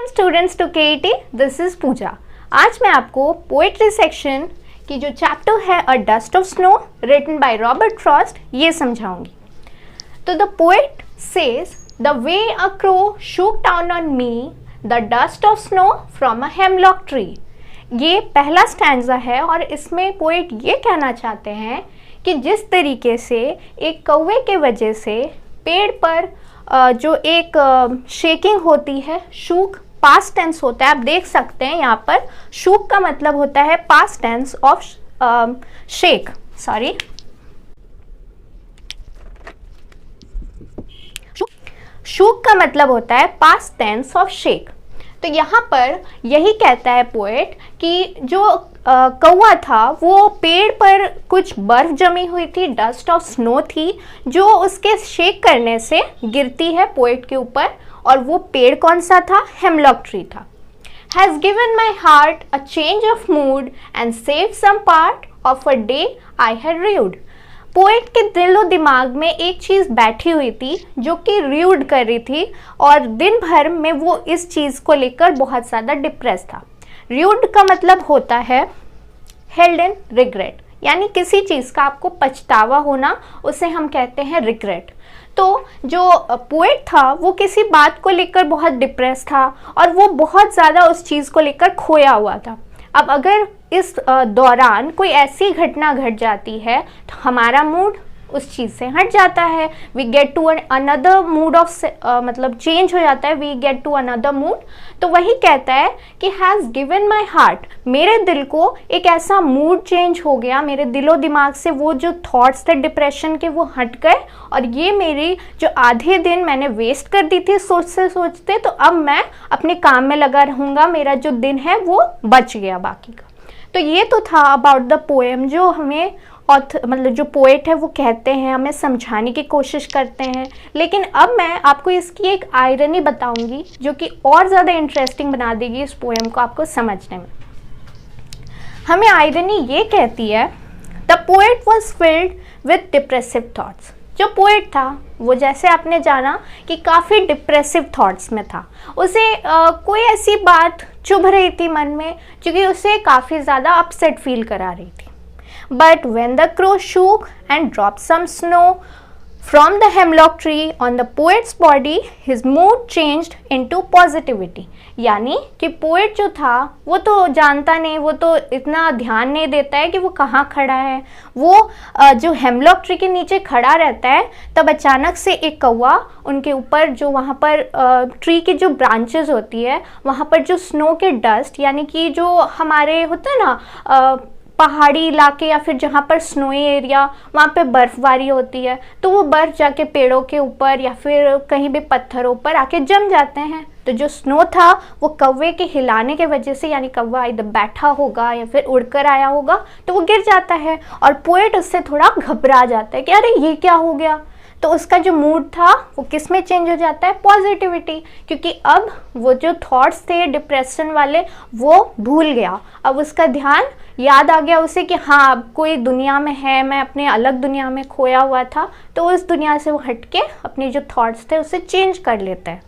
Students to KET, this is Pooja. आज मैं आपको पोएट्री सेक्शन की जो चैप्टर है a dust of snow written by Robert Frost ये समझाऊंगी। तो the poet says the way a crow shook down on me the dust of snow from a hemlock tree. ये पहला स्टैंजा है और इसमें पोएट ये कहना चाहते हैं कि जिस तरीके से एक कौवे के वजह से पेड़ पर जो एक शेकिंग होती है, शूक पास्ट टेंस होता है, आप देख सकते हैं यहाँ पर शूक का मतलब होता है past tense of shake, sorry shook का मतलब होता है पास्ट टेंस ऑफ शेक। तो यहाँ पर यही कहता है पोएट कि जो कौवा था वो पेड़ पर कुछ बर्फ जमी हुई थी, डस्ट ऑफ स्नो थी जो उसके शेक करने से गिरती है पोएट के ऊपर, और वो पेड़ कौन सा था? हेमलॉक ट्री था। Has given my heart a change of mood and saved some part of a day I had rued। Poet के दिलो दिमाग में एक चीज़ बैठी हुई थी जो कि र्यूड कर रही थी और दिन भर में वो इस चीज़ को लेकर बहुत ज़्यादा डिप्रेस था। र्यूड का मतलब होता है हेल्ड इन रिग्रेट, यानी किसी चीज़ का आपको पछतावा होना, उसे हम कहते हैं रिग्रेट। तो जो पोएट था वो किसी बात को लेकर बहुत डिप्रेस था और वो बहुत ज़्यादा उस चीज़ को लेकर खोया हुआ था। अब अगर इस दौरान कोई ऐसी घटना घट जाती है तो हमारा मूड उस चीज़ से हट जाता है, we get to another mood of मतलब चेंज हो जाता है, we get to another mood. तो वही कहता है कि हैज़ गिवन माई हार्ट, मेरे दिल को एक ऐसा मूड चेंज हो गया, मेरे दिलो दिमाग से वो जो थॉट्स थे डिप्रेशन के वो हट गए और ये मेरी जो आधे दिन मैंने वेस्ट कर दी थी सोचते सोचते, तो अब मैं अपने काम में लगा रहूँगा, मेरा जो दिन है वो बच गया बाकी का। तो ये तो था अबाउट द पोएम जो हमें मतलब जो पोएट है वो कहते हैं, हमें समझाने की कोशिश करते हैं। लेकिन अब मैं आपको इसकी एक आयरनी बताऊंगी जो कि और ज़्यादा इंटरेस्टिंग बना देगी इस पोएम को आपको समझने में। हमें आयरनी ये कहती है the poet was filled with depressive thoughts. जो पोएट था वो, जैसे आपने जाना कि काफ़ी डिप्रेसिव थॉट्स में था, उसे कोई ऐसी बात चुभ रही थी मन में जो कि उसे काफ़ी ज़्यादा अपसेट फील करा रही थी। But when the crow shook and dropped some snow from the hemlock tree on the poet's body, his mood changed into positivity। यानी कि पोएट जो था वो तो जानता नहीं, वो तो इतना ध्यान नहीं देता है कि वो कहाँ खड़ा है। वो जो हेमलॉक ट्री के नीचे खड़ा रहता है, तब अचानक से एक कौवा उनके ऊपर, जो वहाँ पर ट्री की जो ब्रांचेस होती है वहाँ पर जो स्नो के डस्ट, यानी कि जो हमारे होता है ना पहाड़ी इलाके या फिर जहाँ पर स्नोई एरिया, वहाँ पे बर्फबारी होती है, तो वो बर्फ़ जाके पेड़ों के ऊपर या फिर कहीं भी पत्थरों पर आके जम जाते हैं। तो जो स्नो था वो कौवे के हिलाने के वजह से, यानी कौवा इधर बैठा होगा या फिर उड़कर आया होगा तो वो गिर जाता है और पोएट उससे थोड़ा घबरा जाता है कि अरे ये क्या हो गया। तो उसका जो मूड था वो किस में चेंज हो जाता है? पॉजिटिविटी, क्योंकि अब वो जो थॉट्स थे डिप्रेशन वाले वो भूल गया। अब उसका ध्यान याद आ गया उसे कि हाँ अब कोई दुनिया में है, मैं अपने अलग दुनिया में खोया हुआ था, तो उस दुनिया से वो हट के अपने जो थॉट्स थे उसे चेंज कर लेता है।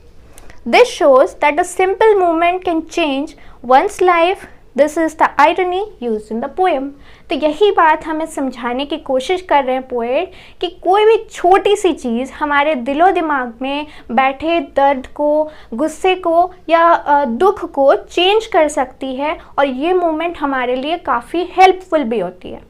This shows that a simple movement can change one's life, this is the irony used in the poem. तो यही बात हमें समझाने की कोशिश कर रहे हैं पोएट कि कोई भी छोटी सी चीज़ हमारे दिलो दिमाग में बैठे दर्द को, गुस्से को या दुख को चेंज कर सकती है और ये मोमेंट हमारे लिए काफ़ी हेल्पफुल भी होती है।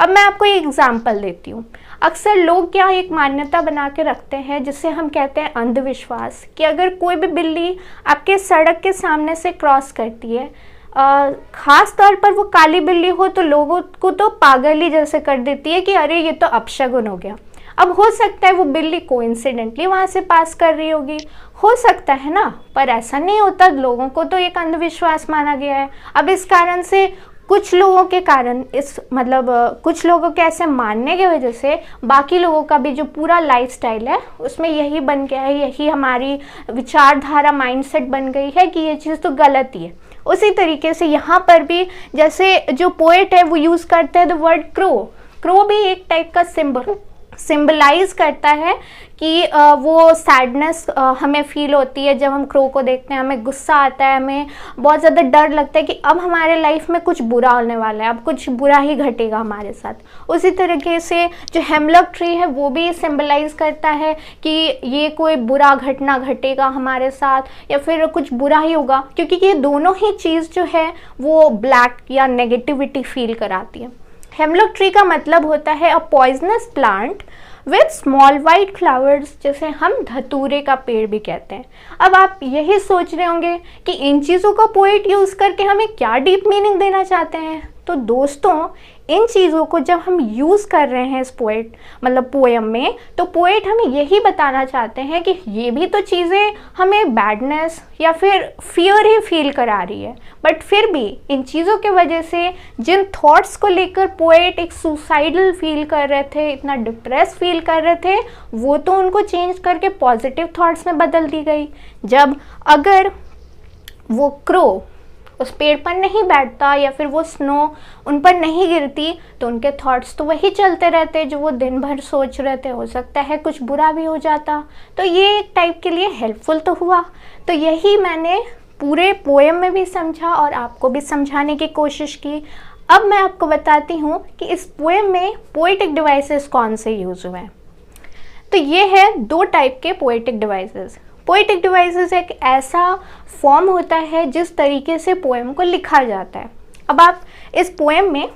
अब मैं आपको एक एग्जांपल देती हूँ। अक्सर लोग क्या एक मान्यता बना के रखते हैं जिसे हम कहते हैं अंधविश्वास, कि अगर कोई भी बिल्ली आपके सड़क के सामने से क्रॉस करती है, ख़ास तौर पर वो काली बिल्ली हो, तो लोगों को तो पागल ही जैसे कर देती है कि अरे ये तो अपशगुन हो गया। अब हो सकता है वो बिल्ली कोइंसिडेंटली वहाँ से पास कर रही होगी, हो सकता है ना, पर ऐसा नहीं होता। लोगों को तो एक अंधविश्वास माना गया है। अब इस कारण से कुछ लोगों के कारण कुछ लोगों के ऐसे मानने की वजह से बाकी लोगों का भी जो पूरा लाइफस्टाइल है उसमें यही बन गया है, यही हमारी विचारधारा माइंडसेट बन गई है कि ये चीज़ तो गलत ही है। उसी तरीके से यहाँ पर भी जैसे जो पोएट है वो यूज़ करते हैं द वर्ड क्रो। क्रो भी एक टाइप का सिंबल सिंबलाइज करता है कि वो सैडनेस हमें फील होती है जब हम क्रो को देखते हैं, हमें गुस्सा आता है, हमें बहुत ज़्यादा डर लगता है कि अब हमारे लाइफ में कुछ बुरा होने वाला है, अब कुछ बुरा ही घटेगा हमारे साथ। उसी तरीके से जो हेमलॉक ट्री है वो भी सिंबलाइज करता है कि ये कोई बुरा घटना घटेगा हमारे साथ या फिर कुछ बुरा ही होगा, क्योंकि ये दोनों ही चीज़ जो है वो ब्लैक या नेगेटिविटी फील कराती है। हेमलॉक ट्री का मतलब होता है a poisonous plant with small white flowers, जैसे हम धतूरे का पेड़ भी कहते हैं। अब आप यही सोच रहे होंगे कि इन चीज़ों का पोएट यूज़ करके हमें क्या डीप मीनिंग देना चाहते हैं। तो दोस्तों, इन चीज़ों को जब हम यूज़ कर रहे हैं इस पोएम में, तो पोएट हमें यही बताना चाहते हैं कि ये भी तो चीज़ें हमें बैडनेस या फिर फियर ही फील करा रही है, बट फिर भी इन चीज़ों के वजह से जिन थॉट्स को लेकर पोएट एक सुसाइडल फील कर रहे थे, इतना डिप्रेस फील कर रहे थे, वो तो उनको चेंज करके पॉजिटिव थॉट्स में बदल दी गई। जब अगर वो क्रो उस पेड़ पर नहीं बैठता या फिर वो स्नो उन पर नहीं गिरती, तो उनके थॉट्स तो वही चलते रहते जो वो दिन भर सोच रहे थे। हो सकता है कुछ बुरा भी हो जाता, तो ये एक टाइप के लिए हेल्पफुल तो हुआ। तो यही मैंने पूरे पोएम में भी समझा और आपको भी समझाने की कोशिश की। अब मैं आपको बताती हूँ कि इस पोएम में पोएटिक डिवाइसेस कौन से यूज़ हुए हैं। तो ये है 2 टाइप के पोएटिक डिवाइसेस। पोएटिक डिवाइसेस एक ऐसा फॉर्म होता है जिस तरीके से पोएम को लिखा जाता है। अब आप इस पोएम में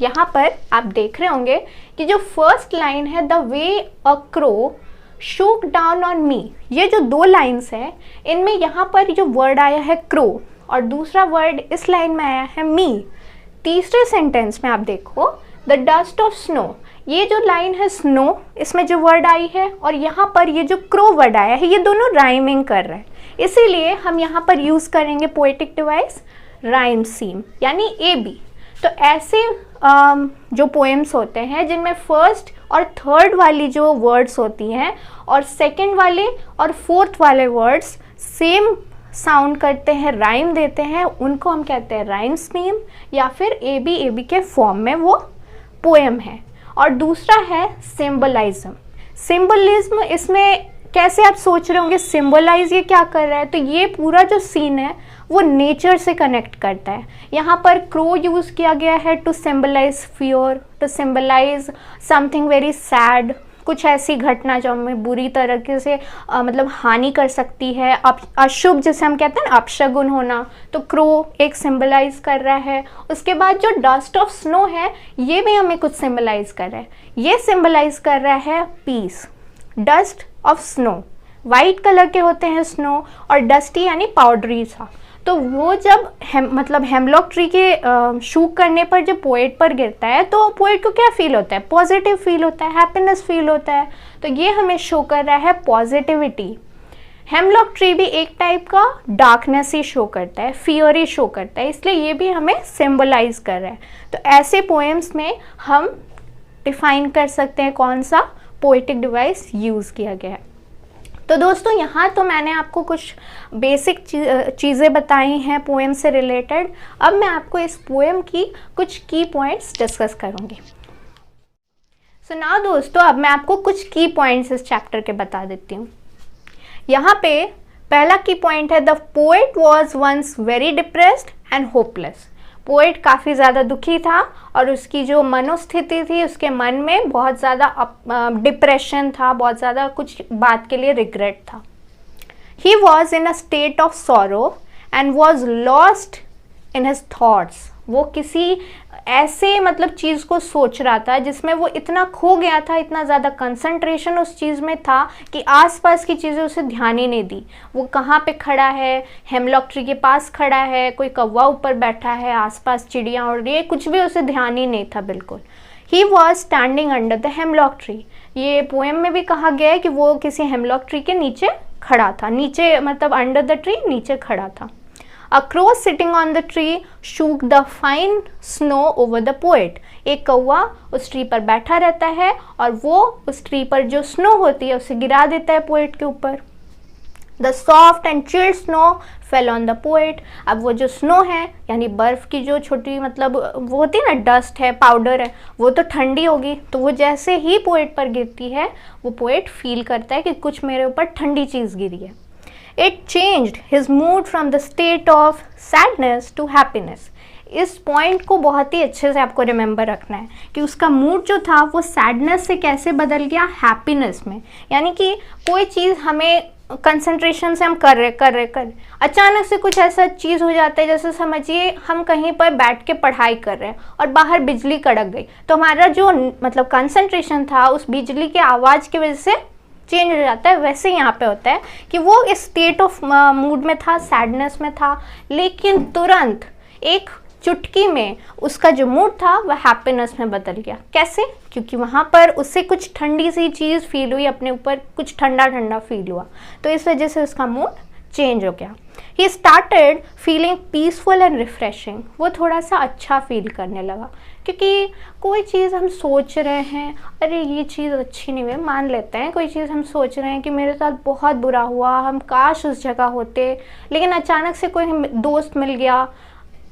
यहाँ पर आप देख रहे होंगे कि जो फर्स्ट लाइन है, the way a crow shook down on मी, ये जो 2 लाइन्स हैं, इनमें यहाँ पर जो वर्ड आया है क्रो और दूसरा वर्ड इस लाइन में आया है मी। तीसरे सेंटेंस में आप देखो द डस्ट ऑफ स्नो, ये जो लाइन है स्नो, इसमें जो वर्ड आई है और यहाँ पर ये जो क्रो वर्ड आया है, ये दोनों राइमिंग कर रहे हैं, इसीलिए हम यहाँ पर यूज़ करेंगे पोएटिक डिवाइस राइम सीम यानी AB। तो ऐसे जो पोएम्स होते हैं जिनमें फर्स्ट और थर्ड वाली जो वर्ड्स होती हैं और सेकंड वाले और फोर्थ वाले वर्ड्स सेम साउंड करते हैं, राइम देते हैं, उनको हम कहते हैं राइम स्कीम या फिर AB के फॉर्म में वो पोएम है। और दूसरा है सिंबलिज्म। सिंबलिज्म, इसमें कैसे आप सोच रहे होंगे सिंबलाइज ये क्या कर रहा है, तो ये पूरा जो सीन है वो नेचर से कनेक्ट करता है। यहाँ पर क्रो यूज़ किया गया है to symbolize fear, to symbolize something very sad, कुछ ऐसी घटना जो हमें बुरी तरीके से मतलब हानि कर सकती है, अशुभ जिसे हम कहते हैं ना, अपशगुन होना, तो क्रो एक सिंबलाइज कर रहा है। उसके बाद जो डस्ट ऑफ स्नो है ये भी हमें कुछ सिंबलाइज कर रहा है, ये सिंबलाइज कर रहा है peace. Dust of snow, white colour के होते हैं स्नो, और डस्टी यानी पाउडरी सा, तो वो जब मतलब हेमलॉक ट्री के शूक करने पर जब पोएट पर गिरता है तो पोएट को क्या फील होता है, पॉजिटिव फील होता है, हैप्पीनेस फील होता है। तो ये हमें शो कर रहा है पॉजिटिविटी। हेमलॉक ट्री भी एक टाइप का डार्कनेस ही शो करता है, फियर ही शो करता है, इसलिए ये भी हमें सिंबलाइज कर रहा है। तो ऐसे पोएम्स में हम डिफाइन कर सकते हैं कौन सा पोएटिक डिवाइस यूज़ किया गया है। तो दोस्तों, यहाँ तो मैंने आपको कुछ बेसिक चीज़ें बताई हैं पोएम से रिलेटेड। अब मैं आपको इस पोएम की कुछ की पॉइंट्स डिस्कस करूँगी। सो नाउ दोस्तों, अब मैं आपको कुछ की पॉइंट्स इस चैप्टर के बता देती हूँ। यहाँ पे पहला की पॉइंट है, the poet was once very depressed and hopeless. Poet काफ़ी ज़्यादा दुखी था और उसकी जो मनोस्थिति थी, उसके मन में बहुत ज़्यादा डिप्रेशन था, बहुत ज़्यादा कुछ बात के लिए रिग्रेट था। He was in a state of sorrow and was lost in his thoughts. वो किसी ऐसे मतलब चीज़ को सोच रहा था जिसमें वो इतना खो गया था, इतना ज़्यादा कंसंट्रेशन उस चीज़ में था कि आसपास की चीज़ें उसे ध्यान ही नहीं दी। वो कहाँ पे खड़ा है, हेमलॉक ट्री के पास खड़ा है, कोई कौवा ऊपर बैठा है, आसपास चिड़ियाँ उड़ रही है, कुछ भी उसे ध्यान ही नहीं था बिल्कुल। He was standing under the hemlock tree. ये पोएम में भी कहा गया है कि वो किसी हेमलॉक ट्री के नीचे खड़ा था, नीचे मतलब अंडर द ट्री, नीचे खड़ा था। A crow sitting on the tree shook the fine snow over the poet. एक कौवा उस ट्री पर बैठा रहता है और वो उस ट्री पर जो स्नो होती है उसे गिरा देता है पोएट के ऊपर। The soft and chilled snow fail on the poet. अब वो जो स्नो है यानी बर्फ़ की जो छोटी मतलब वो होती है ना, डस्ट है, पाउडर है, वो तो ठंडी होगी, तो वो जैसे ही पोएट पर गिरती है वो पोएट फील करता है कि कुछ मेरे ऊपर ठंडी चीज़ गिरी है। It changed his mood from the state of sadness to happiness. इस पॉइंट को बहुत ही अच्छे से आपको रिमेंबर रखना है कि उसका मूड जो था वो सैडनेस से कैसे बदल गया हैप्पीनेस में। यानी कि कोई चीज़ हमें कंसंट्रेशन से हम कर रहे अचानक से कुछ ऐसा चीज़ हो जाता है, जैसे समझिए हम कहीं पर बैठ के पढ़ाई कर रहे हैं और बाहर बिजली कड़क गई, तो हमारा जो मतलब कंसंट्रेशन था उस बिजली के आवाज़ की वजह से चेंज हो जाता है। वैसे यहाँ पे होता है कि वो इस स्टेट ऑफ मूड में था, सैडनेस में था, लेकिन तुरंत एक चुटकी में उसका जो मूड था वह हैप्पीनेस में बदल गया। कैसे? क्योंकि वहाँ पर उससे कुछ ठंडी सी चीज़ फील हुई, अपने ऊपर कुछ ठंडा ठंडा फील हुआ, तो इस वजह से उसका मूड चेंज हो गया। He started feeling peaceful and refreshing. वो थोड़ा सा अच्छा फील करने लगा, क्योंकि कोई चीज़ हम सोच रहे हैं, अरे ये चीज़ अच्छी नहीं हुई, मान लेते हैं कोई चीज़ हम सोच रहे हैं कि मेरे साथ बहुत बुरा हुआ, हम काश उस जगह होते, लेकिन अचानक से कोई दोस्त मिल गया,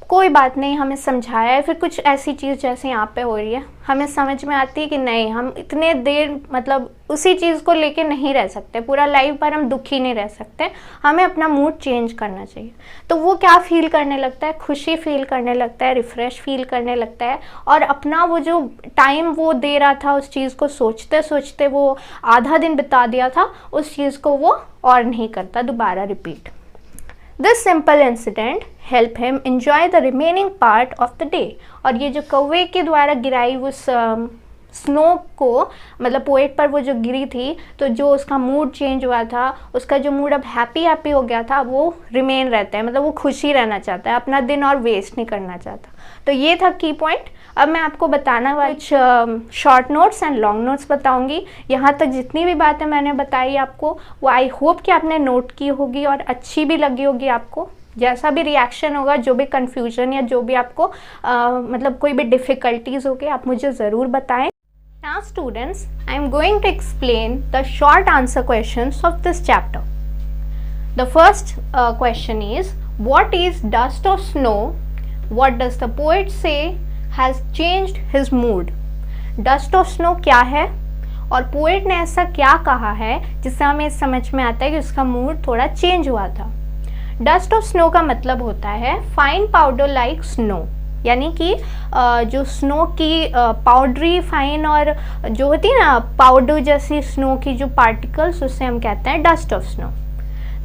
कोई बात नहीं, हमें समझाया है, फिर कुछ ऐसी चीज़ जैसे यहाँ पे हो रही है, हमें समझ में आती है कि नहीं, हम इतने देर मतलब उसी चीज़ को लेके नहीं रह सकते, पूरा लाइफ भर हम दुखी नहीं रह सकते, हमें अपना मूड चेंज करना चाहिए। तो वो क्या फील करने लगता है? खुशी फील करने लगता है, रिफ़्रेश फील करने लगता है, और अपना वो जो टाइम वो दे रहा था उस चीज़ को सोचते सोचते, वो आधा दिन बिता दिया था, उस चीज़ को वो और नहीं करता दोबारा repeat. This simple incident help him enjoy the remaining part of the day। और ये जो कौवे के द्वारा गिराई उस स्नो को मतलब पोएट पर वो जो गिरी थी, तो जो उसका मूड चेंज हुआ था, उसका जो मूड अब हैप्पी हो गया था, वो रिमेन रहता है, मतलब वो खुशी रहना चाहता है, अपना दिन और वेस्ट नहीं करना चाहता। तो ये था की पॉइंट। अब मैं आपको बताना कुछ short notes and long notes बताऊंगी। यहाँ तक जितनी भी बातें मैंने बताई आपको, वो आई होप कि आपने नोट की होगी और अच्छी भी लगी होगी आपको। जैसा भी रिएक्शन होगा, जो भी कन्फ्यूजन या जो भी आपको मतलब कोई भी डिफ़िकल्टीज होगी, आप मुझे ज़रूर बताएं। Now students, I am going to explain the short answer questions of this chapter. The first question is, what is dust or snow? What does the poet say has changed his mood? Dust और snow क्या है और poet ने ऐसा क्या कहा है जिससे हमें समझ में आता है कि उसका मूड थोड़ा चेंज हुआ था। डस्ट और स्नो का मतलब होता है फाइन पाउडर लाइक स्नो, यानी कि जो स्नो की पाउडरी फाइन और जो होती है ना पाउडर जैसी स्नो की जो पार्टिकल्स, उससे हम कहते हैं dust of snow.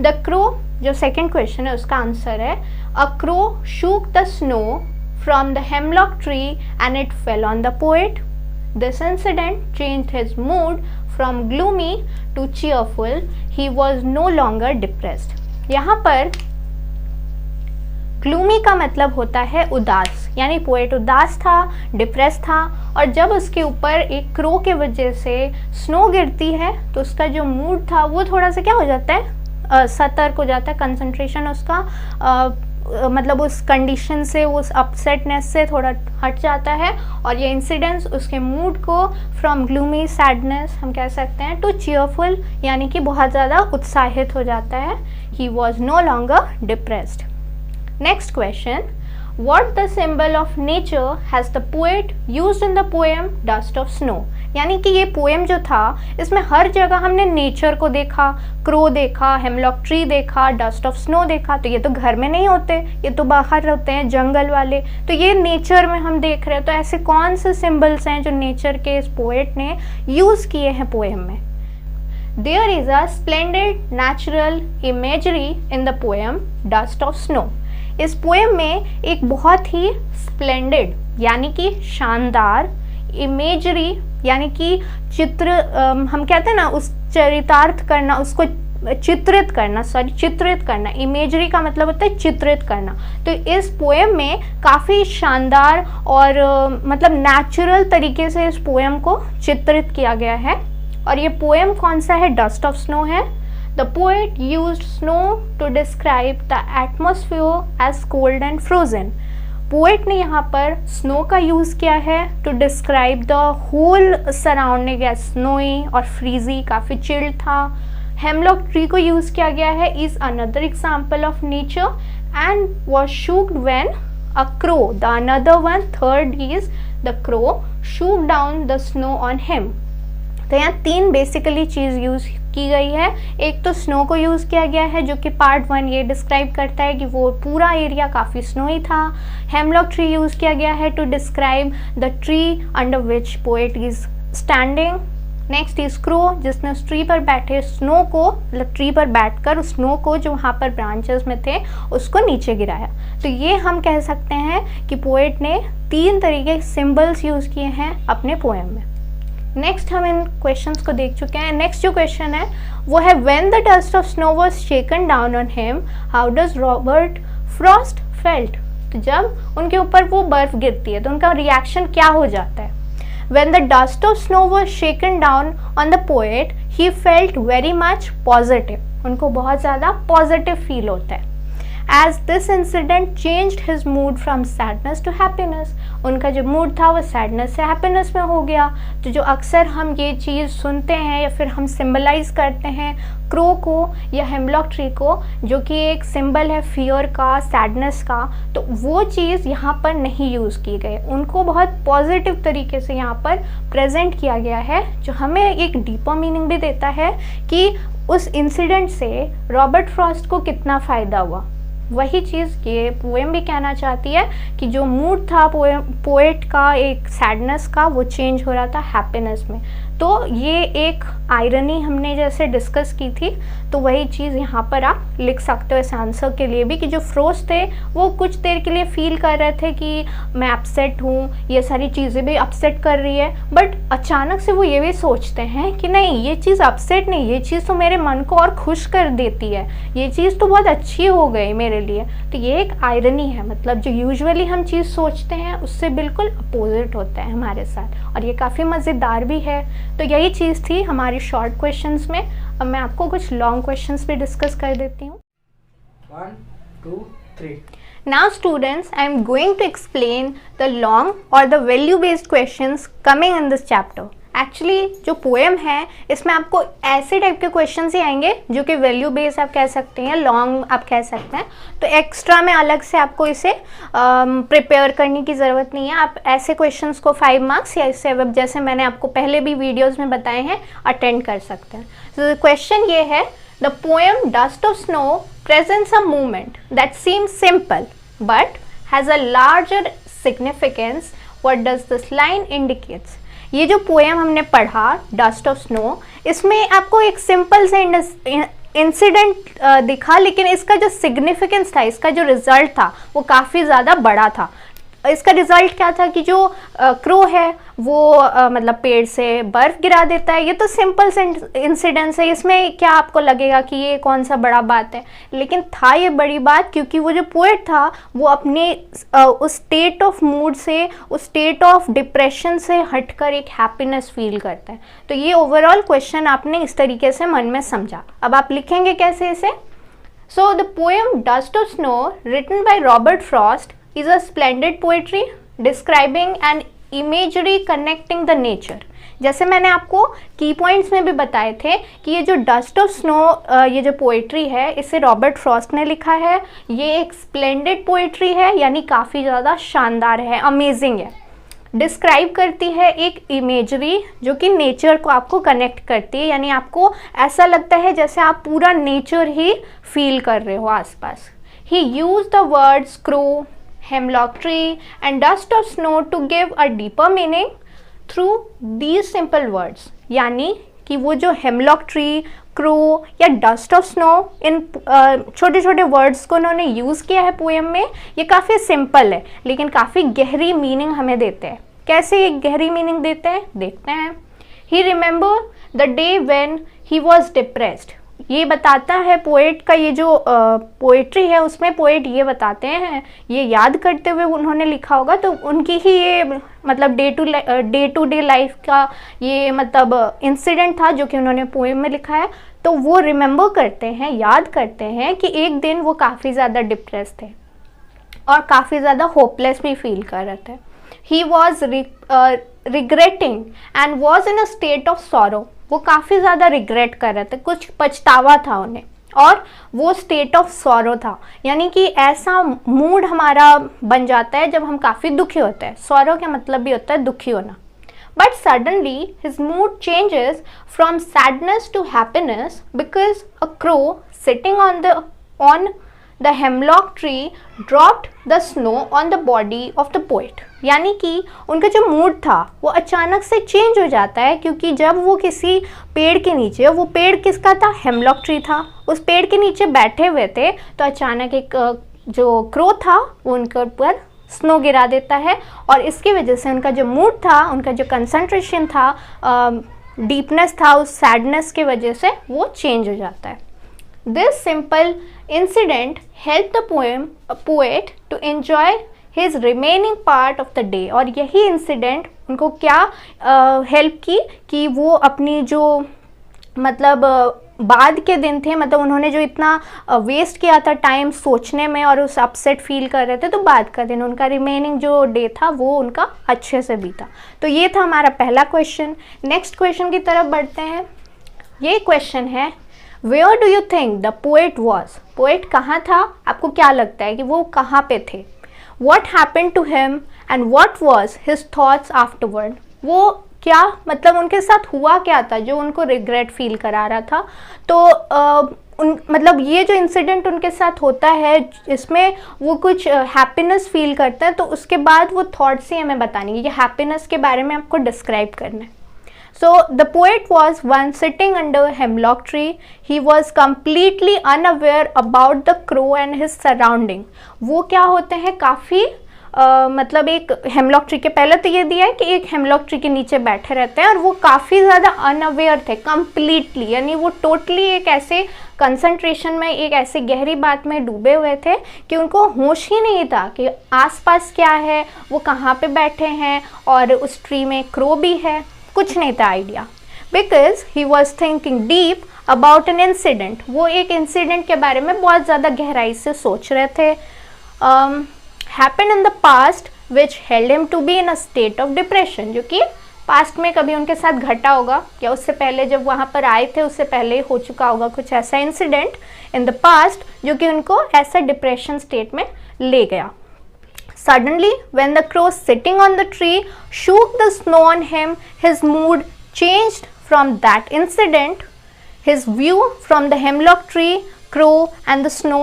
The crow, जो सेकंड क्वेश्चन है उसका आंसर है, a crow shook the snow from the hemlock tree and it fell on the poet. This incident changed his mood from gloomy to cheerful, he was no longer depressed. यहाँ पर gloomy का मतलब होता है उदास, यानी poet उदास था, डिप्रेस था, और जब उसके ऊपर एक क्रो के वजह से स्नो गिरती है तो उसका जो मूड था वो थोड़ा सा क्या हो जाता है, सतर्क हो जाता है, कंसंट्रेशन उसका मतलब उस कंडीशन से, उस अपसेटनेस से थोड़ा हट जाता है, और ये इंसिडेंट्स उसके मूड को फ्रॉम ग्लूमी सैडनेस हम कह सकते हैं टू चीयरफुल, यानी कि बहुत ज़्यादा उत्साहित हो जाता है। He was no longer depressed. Next question, what the symbol of nature has the poet used in the poem Dust of Snow? यानी कि ये पोएम जो था इसमें हर जगह हमने नेचर को देखा, क्रो देखा, हेमलॉक ट्री देखा, डस्ट ऑफ स्नो देखा, तो ये तो घर में नहीं होते, ये तो बाहर होते हैं जंगल वाले, तो ये नेचर में हम देख रहे हैं। तो ऐसे कौन से सिम्बल्स हैं जो नेचर के इस पोएट ने यूज़ किए हैं पोएम में? There is a splendid natural imagery in the poem Dust of Snow। इस पोएम में एक बहुत ही स्प्लेंडेड यानी कि शानदार, इमेजरी यानी कि चित्र, हम कहते हैं ना उस चरितार्थ करना, उसको चित्रित करना, इमेजरी का मतलब होता है चित्रित करना। तो इस पोएम में काफ़ी शानदार और मतलब नेचुरल तरीके से इस पोएम को चित्रित किया गया है। और ये पोएम कौन सा है? डस्ट ऑफ स्नो है। The poet used snow to describe the atmosphere as cold and frozen। Poet ने यहाँ पर स्नो का यूज़ किया है to describe the whole surrounding as snowy और फ्रीजी, काफ़ी चिल्ड था, हेमलॉक ट्री को यूज किया गया है is another example of nature and was shooked when a crow, the another one, third is the crow shook down the snow on him. तो यहाँ तीन बेसिकली चीज़ यूज़ की गई है। एक तो स्नो को यूज़ किया गया है जो कि पार्ट 1 ये डिस्क्राइब करता है कि वो पूरा एरिया काफ़ी स्नोई था। हेमलॉक ट्री यूज़ किया गया है to describe the tree under which poet is standing. Next is crow, जिसने उस ट्री पर बैठे स्नो को, मतलब ट्री पर बैठकर उस स्नो को जो वहाँ पर ब्रांचेस में थे उसको नीचे गिराया। तो ये हम कह सकते हैं कि पोएट ने 3 तरीके के सिंबल्स यूज़ किए हैं अपने पोएम में। नेक्स्ट हम इन क्वेश्चंस को देख चुके हैं। नेक्स्ट जो क्वेश्चन है वो है when the dust of snow was shaken down on him how does Robert Frost felt. तो जब उनके ऊपर वो बर्फ गिरती है तो उनका रिएक्शन क्या हो जाता है। When the dust of snow was shaken down on the poet, he felt very much positive. उनको बहुत ज़्यादा पॉजिटिव फील होता है। As this incident changed his mood from sadness to happiness. उनका जो मूड था वो सैडनेस से हैप्पीनेस में हो गया। तो जो अक्सर हम ये चीज़ सुनते हैं या फिर हम सिंबलाइज करते हैं क्रो को या हेमलॉक ट्री को, जो कि एक सिंबल है फियर का, सैडनेस का, तो वो चीज़ यहाँ पर नहीं यूज़ की गई। उनको बहुत पॉजिटिव तरीके से यहाँ पर प्रेजेंट किया गया है, जो हमें एक डीपर मीनिंग भी देता है कि उस इंसिडेंट से रॉबर्ट फ्रॉस्ट को कितना फ़ायदा हुआ। वही चीज़ ये पोएम भी कहना चाहती है कि जो मूड था पोएट का एक सैडनेस का, वो चेंज हो रहा था हैप्पीनेस में। तो ये एक आयरनी हमने जैसे डिस्कस की थी, तो वही चीज़ यहाँ पर आप लिख सकते हो इस आंसर के लिए भी कि जो फ्रोस्ट थे वो कुछ देर के लिए फील कर रहे थे कि मैं अपसेट हूँ, ये सारी चीज़ें भी अपसेट कर रही है, बट अचानक से वो ये भी सोचते हैं कि नहीं, ये चीज़ अपसेट नहीं, ये चीज़ तो मेरे मन को और खुश कर देती है, ये चीज़ तो बहुत अच्छी हो गई मेरे लिए। तो ये एक आयरनी है, मतलब जो यूजुअली हम चीज़ सोचते हैं उससे बिल्कुल अपोजिट होता है हमारे साथ, और ये काफ़ी मज़ेदार भी है। तो यही चीज़ थी हमारी शॉर्ट क्वेश्चंस में। अब मैं आपको कुछ लॉन्ग क्वेश्चंस भी डिस्कस कर देती हूँ। 1, 2, 3. Now students, I am going to explain the long or the value based questions coming in this chapter. Actually जो पोएम है इसमें आपको ऐसे टाइप के क्वेश्चंस ही आएंगे जो कि वैल्यू बेस्ड आप कह सकते हैं, लॉन्ग आप कह सकते हैं। तो एक्स्ट्रा में अलग से आपको इसे प्रिपेयर करने की ज़रूरत नहीं है। आप ऐसे क्वेश्चंस को 5 मार्क्स या इससे जैसे मैंने आपको पहले भी वीडियोस में बताए हैं अटेंड कर सकते हैं। तो क्वेश्चन ये है, the poem dust of snow presents a movement that seems simple but has a larger significance, what does this line indicates. ये जो पोएम हमने पढ़ा डस्ट ऑफ स्नो, इसमें आपको एक सिंपल से इंसिडेंट दिखा, लेकिन इसका जो सिग्निफिकेंस था, इसका जो रिजल्ट था वो काफ़ी ज़्यादा बड़ा था। इसका रिजल्ट क्या था कि जो क्रो है वो मतलब पेड़ से बर्फ़ गिरा देता है। ये तो सिंपल इंसिडेंस है, इसमें क्या आपको लगेगा कि ये कौन सा बड़ा बात है, लेकिन था ये बड़ी बात, क्योंकि वो जो पोएट था वो अपने उस स्टेट ऑफ मूड से, उस स्टेट ऑफ डिप्रेशन से हटकर एक हैप्पीनेस फील करता है। तो ये ओवरऑल क्वेश्चन आपने इस तरीके से मन में समझा। अब आप लिखेंगे कैसे इसे। So the poem dust of snow written by Robert Frost is a splendid poetry describing an imagery connecting the nature। जैसे मैंने आपको की पॉइंट्स में भी बताए थे कि ये जो डस्ट ऑफ स्नो ये जो पोएट्री है इसे रॉबर्ट फ्रॉस्ट ने लिखा है। ये एक स्प्लेंडेड पोएट्री है, यानी काफ़ी ज़्यादा शानदार है, अमेजिंग है। डिस्क्राइब करती है एक इमेजरी जो कि नेचर को आपको कनेक्ट करती है, यानी आपको ऐसा लगता है जैसे आप पूरा नेचर ही फील कर रहे हो आसपास। He use the words crow, hemlock tree and dust of snow to give a deeper meaning through these simple words। यानी कि वो जो हेमलॉक ट्री, क्रो या डस्ट ऑफ स्नो, इन छोटे छोटे वर्ड्स को उन्होंने यूज़ किया है पोएम में, ये काफ़ी सिंपल है लेकिन काफ़ी गहरी मीनिंग हमें देते हैं। कैसे ये गहरी मीनिंग देते हैं देखते हैं। He remember the day when he was depressed. ये बताता है पोएट का, ये जो पोएट्री है उसमें पोएट ये बताते हैं, ये याद करते हुए उन्होंने लिखा होगा, तो उनकी ही ये मतलब डे टू डे लाइफ का ये मतलब इंसिडेंट था जो कि उन्होंने पोएम में लिखा है। तो वो रिमेंबर करते हैं, याद करते हैं कि एक दिन वो काफ़ी ज़्यादा डिप्रेस थे और काफ़ी ज़्यादा होपलेस भी फील कर रहे थे। He was regretting and was in a state of sorrow. वो काफ़ी ज़्यादा रिग्रेट कर रहे थे, कुछ पछतावा था उन्हें, और वो स्टेट ऑफ सॉरो था, यानी कि ऐसा मूड हमारा बन जाता है जब हम काफ़ी दुखी होते हैं। सॉरो का मतलब भी होता है दुखी होना। But suddenly his mood changes from sadness to happiness because a crow sitting on the hemlock tree dropped the snow on the body of the poet। यानी कि उनका जो मूड था वो अचानक से चेंज हो जाता है, क्योंकि जब वो किसी पेड़ के नीचे, वो पेड़ किसका था, हेमलॉक ट्री था, उस पेड़ के नीचे बैठे हुए थे, तो अचानक एक जो क्रो था वो उनके ऊपर स्नो गिरा देता है, और इसकी वजह से उनका जो मूड था, उनका जो कंसंट्रेशन था, डीपनेस था, उस सैडनेस की वजह से वो चेंज हो जाता है। This simple incident help the poet to enjoy his remaining part of the day. और यही इंसिडेंट उनको क्या हेल्प की कि वो अपनी जो मतलब बाद के दिन थे, मतलब उन्होंने जो इतना वेस्ट किया था टाइम सोचने में और उस अपसेट फील कर रहे थे, तो बाद का दिन उनका रिमेनिंग जो डे था वो उनका अच्छे से बीता। तो ये था हमारा पहला क्वेश्चन। नेक्स्ट क्वेश्चन की तरफ बढ़ते हैं। ये क्वेश्चन है, where do you think the poet was. Poet कहाँ था, आपको क्या लगता है कि वो कहाँ पे थे। What happened to him and what was his thoughts afterward. वो क्या मतलब उनके साथ हुआ क्या था जो उनको रिग्रेट फील करा रहा था। तो मतलब ये जो इंसिडेंट उनके साथ होता है इसमें वो कुछ हैप्पीनेस फील करते हैं, तो उसके बाद वो थॉट्स ही हमें बतानी है, ये हैप्पीनेस के बारे में आपको डिस्क्राइब करना है। So the poet was once sitting under a hemlock tree. He was completely unaware about the crow and his surrounding. वो क्या होते हैं, काफ़ी मतलब एक हेमलॉक ट्री के, पहले तो ये दिया है कि एक हेमलॉक ट्री के नीचे बैठे रहते हैं, और वो काफ़ी ज़्यादा अनअवेयर थे कम्प्लीटली, यानी वो टोटली एक ऐसे कंसंट्रेशन में, एक ऐसे गहरी बात में डूबे हुए थे कि उनको होश ही नहीं था कि आसपास क्या है, वो कहाँ पे बैठे हैं, और उस ट्री में क्रो भी है, कुछ नहीं था idea. Because he was thinking deep about an incident. वो एक इंसिडेंट के बारे में बहुत ज़्यादा गहराई से सोच रहे थे। happened in the past which held him to be in a state of depression, जो कि पास्ट में कभी उनके साथ घटा होगा, या उससे पहले जब वहाँ पर आए थे उससे पहले हो चुका होगा कुछ ऐसा इंसिडेंट इन द पास्ट जो कि उनको ऐसा डिप्रेशन स्टेट में ले गया। Suddenly, when the crow sitting on the tree shook the snow on him, his mood changed from that incident. His view from the hemlock tree, crow and the snow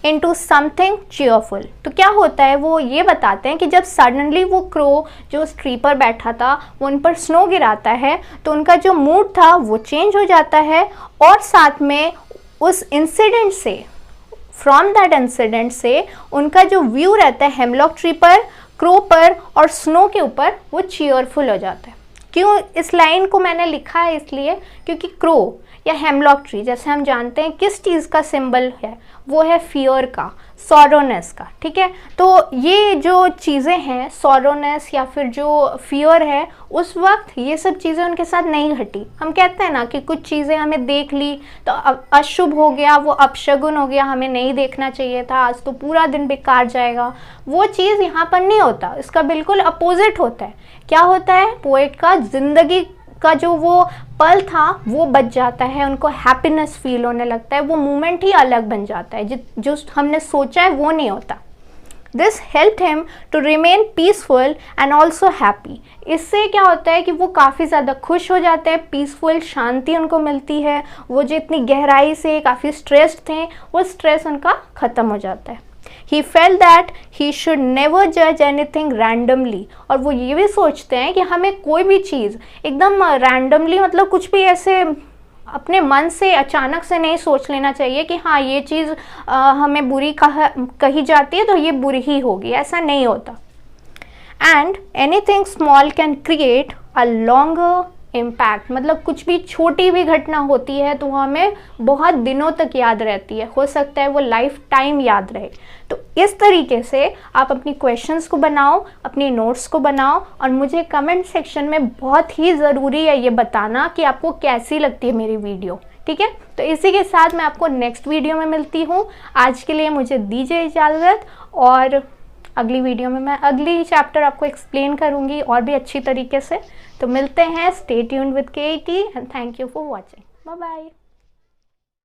into something cheerful. तो क्या होता है, वो ये बताते हैं कि जब सडनली वो क्रो जो उस ट्री पर बैठा था वो उन पर स्नो गिराता है, तो उनका जो मूड था वो चेंज हो जाता है, और साथ में उस इंसिडेंट से, फ्रॉम दैट इंसिडेंट से उनका जो व्यू रहता है हेमलॉक ट्री पर, क्रो पर और स्नो के ऊपर, वो चीयरफुल हो जाता है। क्यों इस लाइन को मैंने लिखा है, इसलिए क्योंकि क्रो या हेमलॉक ट्री जैसे हम जानते हैं किस चीज़ का सिंबल है, वो है फियर का, सॉरोनेस का, ठीक है। तो ये जो चीज़ें हैं, सॉरोनेस या फिर जो फियर है, उस वक्त ये सब चीज़ें उनके साथ नहीं घटी। हम कहते हैं ना कि कुछ चीज़ें हमें देख ली तो अशुभ हो गया, वो अपशगुन हो गया, हमें नहीं देखना चाहिए था, आज तो पूरा दिन बेकार जाएगा। वो चीज़ यहाँ पर नहीं होता, इसका बिल्कुल अपोजिट होता है। क्या होता है, पोएट का जिंदगी का जो वो पल था वो बच जाता है, उनको हैप्पीनेस फील होने लगता है, वो मोमेंट ही अलग बन जाता है, जो हमने सोचा है वो नहीं होता। This help him to remain peaceful and also happy. इससे क्या होता है कि वो काफ़ी ज़्यादा खुश हो जाते हैं, पीसफुल, शांति उनको मिलती है। वो जो इतनी गहराई से काफ़ी स्ट्रेस्ड थे, वो स्ट्रेस उनका ख़त्म हो जाता है। He felt that he should never judge anything randomly। और वो ये भी सोचते हैं कि हमें कोई भी चीज़ एकदम रैंडमली, मतलब कुछ भी ऐसे अपने मन से अचानक से नहीं सोच लेना चाहिए कि हाँ ये चीज़ हमें बुरी कही जाती है तो ये बुरी ही होगी, ऐसा नहीं होता। And anything small can create a longer impact. मतलब कुछ भी छोटी भी घटना होती है तो वो हमें बहुत दिनों तक याद रहती है, हो सकता है वो लाइफ टाइम याद रहे। तो इस तरीके से आप अपनी क्वेश्चंस को बनाओ, अपनी नोट्स को बनाओ, और मुझे कमेंट सेक्शन में बहुत ही ज़रूरी है ये बताना कि आपको कैसी लगती है मेरी वीडियो, ठीक है। तो इसी के साथ मैं आपको नेक्स्ट वीडियो में मिलती हूँ। आज के लिए मुझे दीजिए इजाज़त, और अगली वीडियो में मैं अगली चैप्टर आपको एक्सप्लेन करूँगी और भी अच्छी तरीके से। तो मिलते हैं, stay tuned with KET and thank you for watching, bye bye.